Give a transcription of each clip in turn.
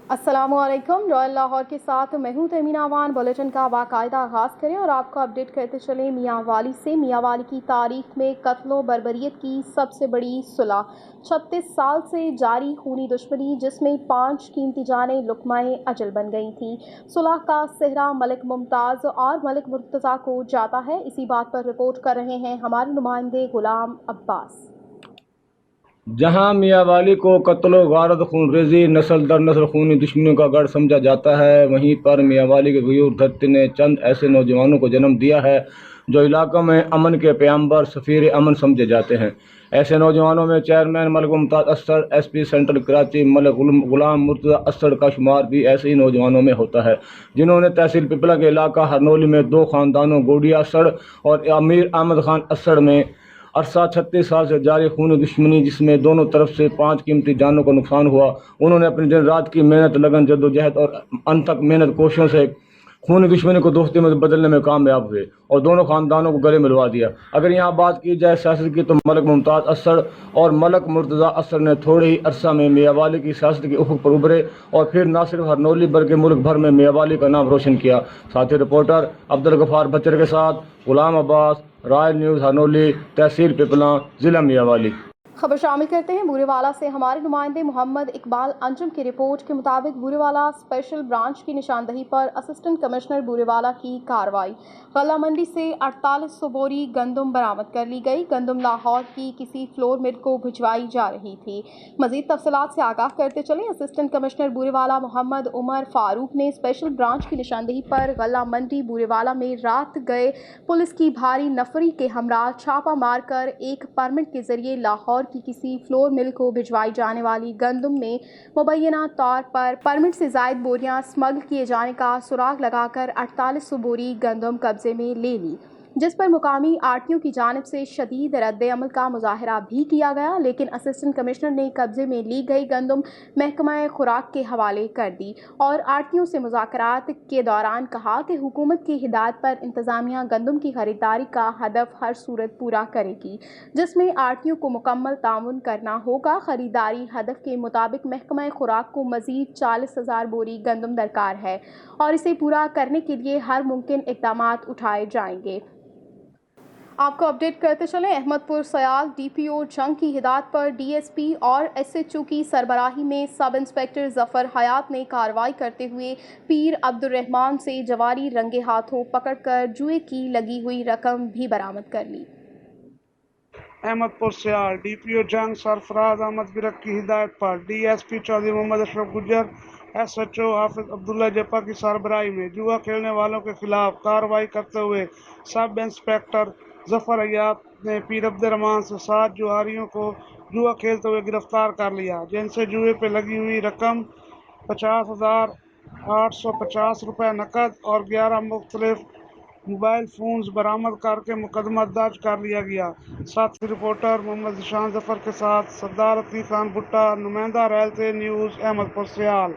अस्सलामुअलैकुम। रॉयल लाहौर के साथ मैं हूं तमीना अवान। बुलेटिन का बाकायदा आगाज़ करें और आपको अपडेट करते चलें मियाँ वाली से। मियाँ वाली की तारीख में कत्लो बर्बरियत की सबसे बड़ी सुलह। 36 साल से जारी खूनी दुश्मनी जिसमें 5 कीमती जानें लुकमाए अजल बन गई थी। सुलह का सेहरा मलिक मुमताज़ और मलिक मुर्तज़ा को जाता है। इसी बात पर रिपोर्ट कर रहे हैं हमारे नुमाइंदे गुलाम अब्बास। जहां मियांवाली को कत्ल गारत खूनरेज़ी नस्ल दर नस्ल खूनी दुश्मनियों का गढ़ समझा जाता है, वहीं पर मियांवाली के गयूर धरती ने चंद ऐसे नौजवानों को जन्म दिया है जो इलाकों में अमन के पैगंबर सफ़ीर अमन समझे जाते हैं। ऐसे नौजवानों में chairman Malik Mumtaz Asad, SP central Karachi Malik Ghulam Murtaza Asad का शुमार भी ऐसे ही नौजवानों में होता है, जिन्होंने तहसील पिपला के इलाका हरनोली में 2 खानदानों गोडिया असद और अमीर अहमद खान असद में अरसा 36 साल से जारी खूनी दुश्मनी जिसमें दोनों तरफ से 5 कीमती जानों का नुकसान हुआ। उन्होंने अपनी दिन रात की मेहनत, लगन, जद्दोजहद और अनथक मेहनत कोशिशों से खूनी दुश्मनी को दोस्ती में बदलने में कामयाब हुए और दोनों खानदानों को गले मिलवा दिया। अगर यहाँ बात की जाए सियासत की, तो मलिक मुमताज़ असद और मलिक मुर्तज़ा असद ने थोड़े ही अरसा में मियांवाली की सियासत के उफक पर उभरे और फिर न सिर्फ हरनोली बल्कि मुल्क भर में मियांवाली का नाम रोशन किया। साथी रिपोर्टर अब्दुल गफ्फार बचर के साथ गुलाम अब्बास, रॉयल न्यूज़ हरनोली, तहसील पिपला, ज़िला मियांवाली। खबर शामिल करते हैं बूरेवाला से। हमारे नुमाइंदे मोहम्मद इकबाल अंजुम की रिपोर्ट के मुताबिक बूरेवाला स्पेशल ब्रांच की निशानदही पर असिस्टेंट कमिश्नर बूरेवाला की कार्रवाई। गल्ला मंडी से 4800 बोरी गंदम बरामद कर ली गई। गंदम लाहौर की किसी फ्लोर मिल को भिजवाई जा रही थी। मजीद तफसीलात से आगाह करते चले असिस्टेंट कमिश्नर बूरेवाला मोहम्मद उमर फारूक ने स्पेशल ब्रांच की निशानदही पर गल्ला मंडी बूरेवाला में रात गए पुलिस की भारी नफरी के हमरा छापा मारकर एक परमिट के जरिए लाहौर की किसी फ्लोर मिल को भिजवाई जाने वाली गंदम में मुबैना तौर पर परमिट से जायद बोरियां स्मगल किए जाने का सुराग लगाकर 4800 बोरी गंदम कब्जे में ले ली, जिस पर मुकामी आड़तियों की जानिब से शदीद रद्द अमल का मुजाहरा भी किया गया। लेकिन असिस्टेंट कमिश्नर ने कब्जे में ली गई गंदम महकमा खुराक के हवाले कर दी और आड़तियों से मुज़ाकरात के दौरान कहा कि हुकूमत की हिदायत पर इंतज़ामिया गंदम की खरीदारी का हदफ हर सूरत पूरा करेगी, जिसमें आड़तियों को मुकम्मल ताउन करना होगा। खरीदारी हदफ के मुताबिक महकमा खुराक को मज़ीद 40,000 बोरी गंदम दरकार है और इसे पूरा करने के लिए हर मुमकिन इक़दामात उठाए जाएंगे। आपको अपडेट करते चलें अहमदपुर सयाल DPO जंग की हिदायत पर DSP और SHO की सरबराही में सब इंस्पेक्टर जफर हयात ने कार्रवाई करते हुए पीर अब्दुर्रहमान से जवारी रंगे हाथों पकड़कर जुए की लगी हुई रकम भी बरामद कर ली। अहमदपुर सयाल DPO जंग सरफराज अहमद बिरक की हिदायत पर DSP चौधरी मोहम्मद अशरफ गुज्जर, SHO हाफिज अब्दुल्ला जप्पा की सरबराही में जुआ खेलने वालों के खिलाफ कार्रवाई करते हुए सब इंस्पेक्टर जफर हयात ने पीर अब्दुर्रहमान से 7 जुआरियों को जुआ खेलते हुए गिरफ्तार कर लिया, जिनसे जुए पे लगी हुई रकम 50,850 रुपये नकद और 11 मुख्तलिफ मोबाइल फोन्स बरामद करके मुकदमा दर्ज कर लिया गया। साथी रिपोर्टर मोहम्मद ज़ीशान जफर के साथ सरदार अतीक खान भुट्टा, नुमाइंदा रॉयल न्यूज़ अहमदपुर सयाल।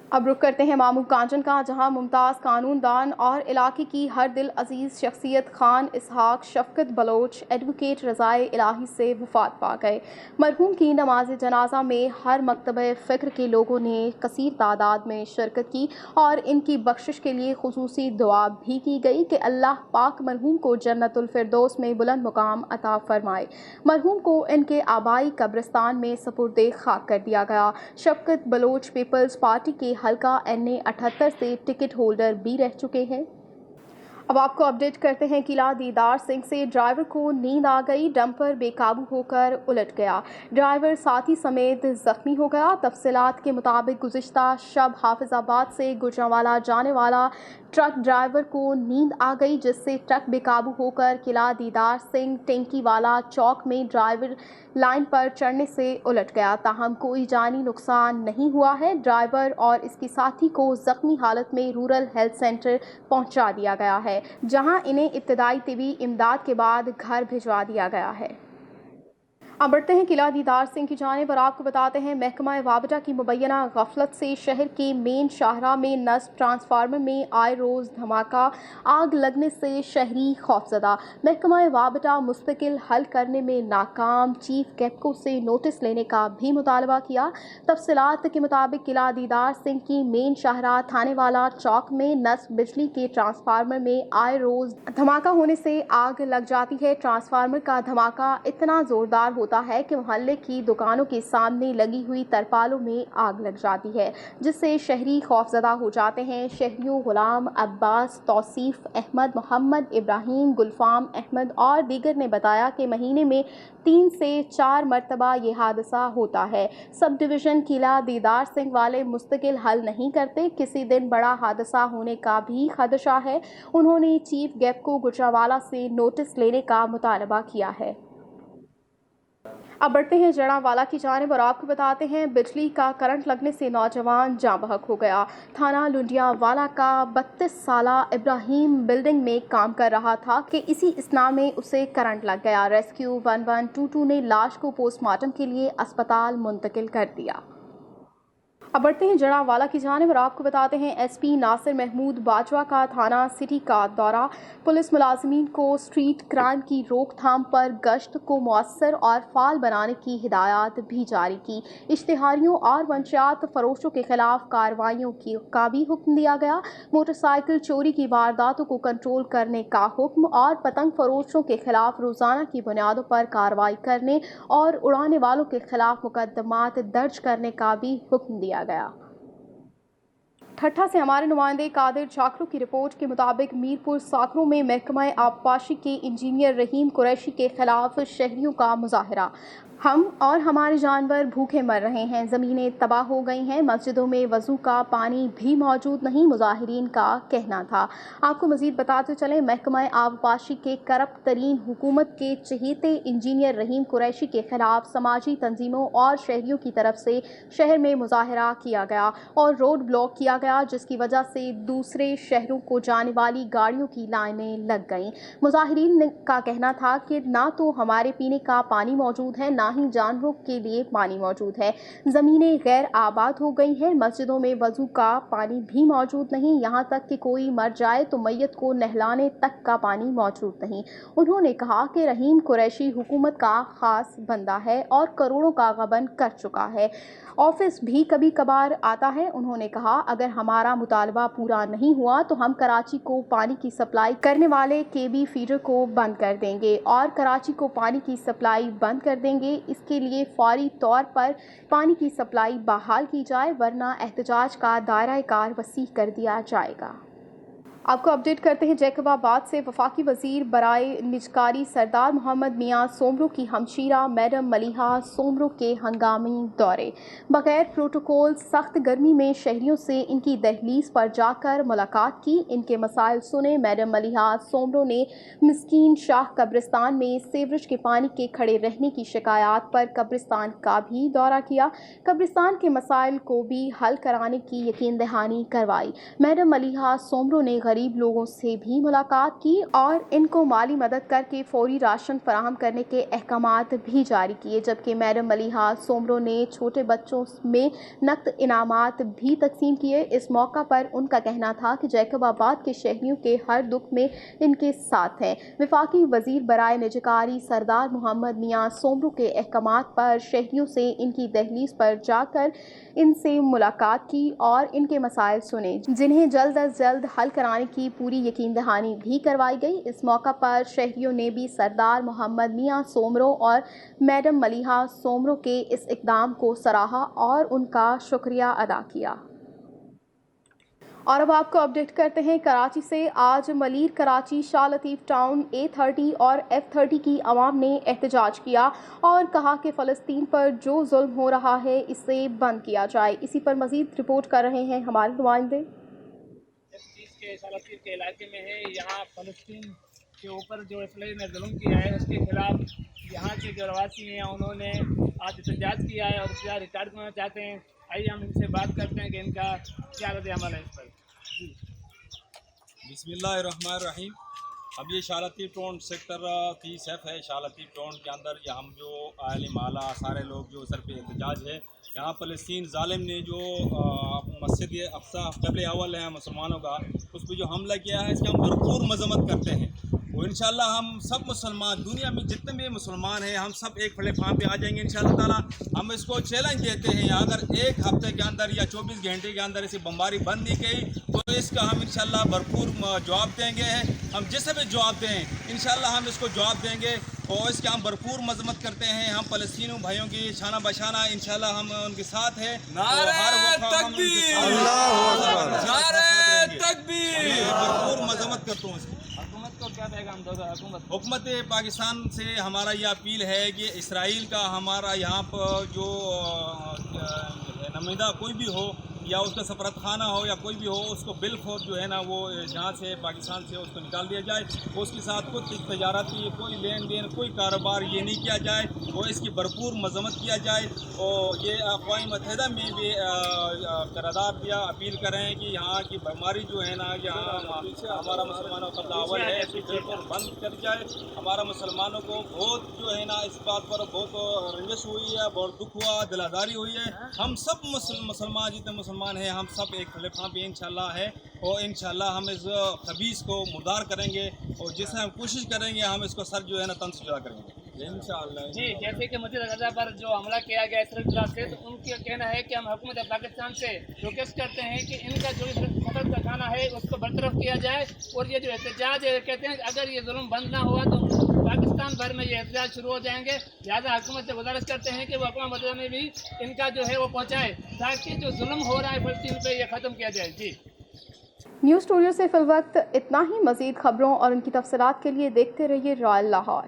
अब रुक करते हैं मामू कांचन का, जहां मुमताज़ कानूनदान और इलाके की हर दिल अजीज़ शख्सियत खान इसहाक शफकत बलोच एडवोकेट रज़ाए इलाही से वफ़ात पा गए। मरहूम की नमाज जनाजा में हर मकतब फ़िक्र के लोगों ने कसीर तादाद में शिरकत की और इनकी बख्शिश के लिए खुसूसी दुआ भी की गई कि अल्लाह पाक मरहूम को जन्नतुल फिरदौस में बुलंद मुकाम अता फरमाए। मरहूम को इनके आबाई कब्रिस्तान में सपुर्दे खाक कर दिया गया। शफकत बलोच पीपल्स पार्टी के हल्का NA 78 से टिकट होल्डर भी रह चुके हैं। अब आपको अपडेट करते हैं किला दीदार सिंह से। ड्राइवर को नींद आ गई, डंपर बेकाबू होकर उलट गया, ड्राइवर साथी समेत जख्मी हो गया। तफसीलात के मुताबिक गुज़िश्ता शब हाफिजाबाद से गुजरांवाला जाने वाला ट्रक ड्राइवर को नींद आ गई, जिससे ट्रक बेकाबू होकर किला दीदार सिंह टेंकी वाला चौक में ड्राइवर लाइन पर चढ़ने से उलट गया। ताहम कोई जानी नुकसान नहीं हुआ है। ड्राइवर और इसकी साथी को जख्मी हालत में रूरल हेल्थ सेंटर पहुंचा दिया गया है, जहां इन्हें इब्तदाई तिबी इमदाद के बाद घर भिजवा दिया गया है। अब बढ़ते हैं किला दीदार सिंह की जानिब और आपको बताते हैं महकमा वाबटा की मुबैना गफलत से शहर के मेन शाहरा में नस्ब ट्रांसफार्मर में आए रोज़ धमाका, आग लगने से शहरी खौफजदा। महकमा वाबटा मुस्तकिल हल करने में नाकाम, चीफ गेपको से नोटिस लेने का भी मुतालबा किया। तफसीलात के मुताबिक किला दीदार सिंह की मेन शाहरा थाने वाला चौक में नस्ब बिजली के ट्रांसफार्मर में आए रोज़ धमाका होने से आग लग जाती है। ट्रांसफार्मर का धमाका इतना ज़ोरदार होता है कि मोहल्ले की दुकानों के सामने लगी हुई तरपालों में आग लग जाती है, जिससे शहरी खौफजदा हो जाते हैं। शहरियों गुलाम अब्बास, तौसीफ अहमद, मोहम्मद इब्राहिम, गुलफाम अहमद और दीगर ने बताया कि महीने में 3 से 4 मरतबा ये हादसा होता है। सब डिवीज़न किला दीदार सिंह वाले मुस्तकिल हल नहीं करते, किसी दिन बड़ा हादसा होने का भी खदशा है। उन्होंने चीफ गेपको गुजरावाला से नोटिस लेने का मुतालबा किया है। अब बढ़ते हैं जड़ावाला की जानिब और आपको बताते हैं बिजली का करंट लगने से नौजवान जाँ बहक हो गया। थाना लुंडियावाला का 32 साला इब्राहिम बिल्डिंग में काम कर रहा था कि इसी इसना में उसे करंट लग गया। रेस्क्यू 1122 ने लाश को पोस्टमार्टम के लिए अस्पताल मुंतकिल कर दिया। अब बढ़ते हैं जड़ावाला की जानिब और आपको बताते हैं एसपी नासिर महमूद बाजवा का थाना सिटी का दौरा। पुलिस मुलाजिमीन को स्ट्रीट क्राइम की रोकथाम पर गश्त को मौसर और फाल बनाने की हिदायत भी जारी की। इश्तिहारियों और मंशियात फरोशों के खिलाफ कार्रवाइयों का भी हुक्म दिया गया। मोटरसाइकिल चोरी की वारदातों को कंट्रोल करने का हुक्म और पतंग फरोशों के खिलाफ रोज़ाना की बुनियादों पर कार्रवाई करने और उड़ाने वालों के खिलाफ मुकदमात दर्ज करने का भी हुक्म दिया गया। ठट्ठा से हमारे नुमाइंदे कादिर जाकरू की रिपोर्ट के मुताबिक मीरपुर साकरों में महकमा आबपाशी के इंजीनियर रहीम कुरैशी के खिलाफ शहरियों का मुजाहरा। हम और हमारे जानवर भूखे मर रहे हैं, ज़मीनें तबाह हो गई हैं, मस्जिदों में वज़ू का पानी भी मौजूद नहीं, मुजाहिरीन का कहना था। आपको मज़ीद बताते चलें, महकमा आबपाशी के करप्ट तरीन हुकूमत के चहेते इंजीनियर रहीम कुरैशी के खिलाफ समाजी तंजीमों और शहरियों की तरफ से शहर में मुजाहरा किया गया और रोड ब्लॉक किया गया, जिसकी वजह से दूसरे शहरों को जाने वाली गाड़ियों की लाइनें लग गईं। मुजाहिरीन का कहना था कि ना तो हमारे पीने का पानी मौजूद है, ना ही जानवरों के लिए पानी मौजूद है, ज़मीनें गैर आबाद हो गई हैं, मस्जिदों में वज़ू का पानी भी मौजूद नहीं, यहाँ तक कि कोई मर जाए तो मैयत को नहलाने तक का पानी मौजूद नहीं। उन्होंने कहा कि रहीम कुरैशी हुकूमत का ख़ास बंदा है और करोड़ों का गबन कर चुका है, ऑफिस भी कभी कभार आता है। उन्होंने कहा अगर हमारा मुतालबा पूरा नहीं हुआ तो हम कराची को पानी की सप्लाई करने वाले केबी फीडर को बंद कर देंगे और कराची को पानी की सप्लाई बंद कर देंगे। इसके लिए फौरी तौर पर पानी की सप्लाई बहाल की जाए, वरना एहतजाज का दायरा कार वसी कर दिया जाएगा। आपको अपडेट करते हैं जैकबाबाद से। वफाकी वज़ीर बराए निजकारी सरदार मोहम्मद मियाँ सोमरो की हमशीरा मैडम मलिहा सोमरो के हंगामी दौरे। बगैर प्रोटोकॉल सख्त गर्मी में शहरियों से इनकी दहलीज पर जाकर मुलाकात की, इनके मसाइल सुने। मैडम मलिहा सोमरो ने मिस्कीन शाह कब्रिस्तान में सीवरेज के पानी के खड़े रहने की शिकायत पर कब्रिस्तान का भी दौरा किया। कब्रिस्तान के मसाइल को भी हल कराने की यकीन दहानी करवाई। मैडम मलिहा सोमरो ने गरीब लोगों से भी मुलाकात की और इनको माली मदद करके फौरी राशन फराहम करने के अहकामात भी जारी किए, जबकि मैडम मलिहा सोमरो ने छोटे बच्चों में नकद इनामात भी तकसीम किए। इस मौका पर उनका कहना था कि जैकबाबाद के शहरियों के हर दुख में इनके साथ हैं। वफाकी वजीर बराए निजकारी सरदार मोहम्मद मियाँ सोमरो के अहकामात पर शहरियों से इनकी दहलीज पर जाकर इनसे मुलाकात की और इनके मसाइल सुने, जिन्हें जल्द अज जल्द हल कराने की पूरी यकीन दहानी भी करवाई गई। इस मौका पर शहरियों ने भी सरदार मोहम्मद मियाँ सोमरो और मैडम मलिहा सोमरो के इस इक़दाम को सराहा और उनका शुक्रिया अदा किया। और अब आपको अपडेट करते हैं कराची से। आज मलीर कराची शाह लतीफ़ टाउन A30 और F30 की आवाम ने एहतजाज किया और कहा कि फ़लस्तीन पर जो जुल्म हो रहा है इसे बंद किया जाए। इसी पर मज़ीद रिपोर्ट कर रहे हैं हमारे नुमाइंदे। के शाह लतीफ़ के इलाके में है, यहाँ फ़लस्तीन के ऊपर जो इसराइल ने जुल्म किया है उसके खिलाफ यहाँ के जो रवासी हैं उन्होंने आज एहतजाज किया है और क्या रिटार्ड करना चाहते हैं। आइए हम इनसे बात करते हैं कि इनका क्या रद्द अमल है इस पर। बिस्मिल्लाहिर्रहमानिर्रहीम। अब ये शालती टोन सेक्टर 30F है। शालती टोन के अंदर ये हम जो अहले माला सारे लोग जो सर पे एहतजाज है, यहाँ फ़लस्तीन ज़ालिम ने जो मस्जिद अक़सा क़िबले अव्वल है मुसलमानों का, उस पर जो हमला किया है, इसकी हम भरपूर मज़म्मत करते हैं। और इंशाअल्लाह हम सब मुसलमान दुनिया में जितने भी मुसलमान हैं, हम सब एक प्लेटफार्म पे आ जाएंगे इंशाअल्लाह ताला। हम इसको चैलेंज देते हैं, अगर एक हफ्ते के अंदर या 24 घंटे के अंदर इसे बमबारी बंद नहीं की तो इसका हम इंशाअल्लाह भरपूर जवाब देंगे। हम जिसे भी जवाब दें इंशाअल्लाह हम इसको जवाब देंगे और इसके हम भरपूर मजम्मत करते हैं। हम फ़लस्तीनी भाइयों की शाना बशाना इंशाअल्लाह हम उनके साथ हैं। भरपूर मजम्मत करता हूँ इसकी। हुकूमत को क्या पैगाम दोगे? हुकूमत पाकिस्तान से हमारा ये अपील है कि इसराइल का हमारा यहाँ पर जो नुमाइंदा कोई भी हो या उसका सफरत खाना हो या कोई भी हो, उसको बिलखुद जो है ना वो यहाँ से पाकिस्तान से उसको निकाल दिया जाए। उसके साथ कोई तजारती कोई लेन देन कोई कारोबार ये नहीं किया जाए और इसकी भरपूर मजम्मत किया जाए। और ये अक़वाम मुत्तहिदा में भी करारदाद दिया, अपील करें कि यहाँ की बीमारी जो है ना यहाँ हमारा मुसलमानों का दावल है, इसकी बिल्कुल बंद कर जाए। हमारा मुसलमानों को बहुत जो है ना इस बात पर बहुत रंजिश हुई है, बहुत दुख हुआ, दिलादारी हुई है। हम सब मुसलमान जितने मुसलमान हैं, हम सब एक प्लेटफार्म पे इंशाअल्लाह है और इंशाअल्लाह हम इस खबीस को मुर्दार करेंगे और जिससे हम कोशिश करेंगे हम इसको सर जो है ना तन से जुदा करेंगे इंशाअल्लाह। जी, जैसे कि मस्जिद अक़सा पर जो हमला किया गया इसराइल से, तो उनका कहना है कि हम हुकूमत पाकिस्तान से रिक्वेस्ट करते हैं कि इनका जो सफर का खाना है उसको बरतरफ किया जाए। और ये जो एहतजाज है कहते हैं अगर ये जुल्म बंद ना हुआ तो पाकिस्तान भर में ये एहतजाज शुरू हो जाएंगे। लिहाजा हुकूमत से गुजारिश करते हैं कि वो अक़वाम मुत्तहिदा में भी इनका जो है वो पहुँचाए ताकि जो जुल्म हो रहा है फ़लस्तीन पे ये ख़त्म किया जाए। जी, न्यूज़ स्टूडियो से फिल वक्त इतना ही। मज़ीद खबरों और उनकी तफसीलात के लिए देखते रहिए रॉयल लाहौर।